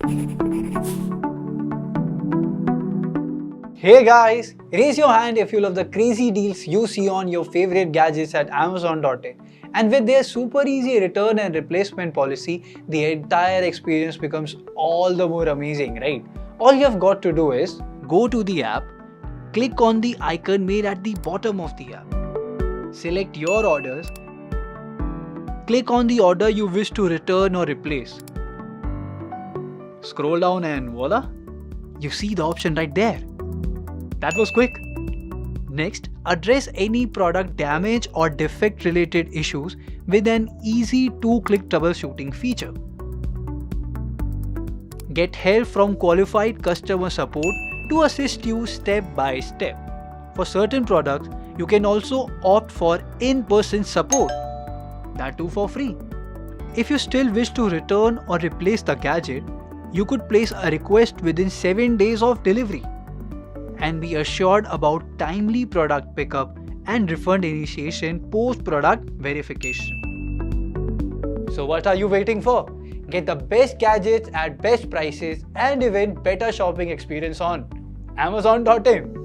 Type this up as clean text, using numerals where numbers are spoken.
Hey guys, raise your hand if you love the crazy deals you see on your favorite gadgets at Amazon.in. And with their super easy return and replacement policy, the entire experience becomes all the more amazing, right? All you have got to do is go to the app, click on the icon made at the bottom of the app, select your orders, click on the order you wish to return or replace. Scroll down and voila, you see the option right there. That was quick. Next, address any product damage or defect related issues with an easy 2-click troubleshooting feature. Get help from qualified customer support to assist you step by step. For certain products, you can also opt for in-person support, that too for free. If you still wish to return or replace the gadget, you could place a request within 7 days of delivery and be assured about timely product pickup and refund initiation post-product verification. So what are you waiting for? Get the best gadgets at best prices and even better shopping experience on Amazon.in.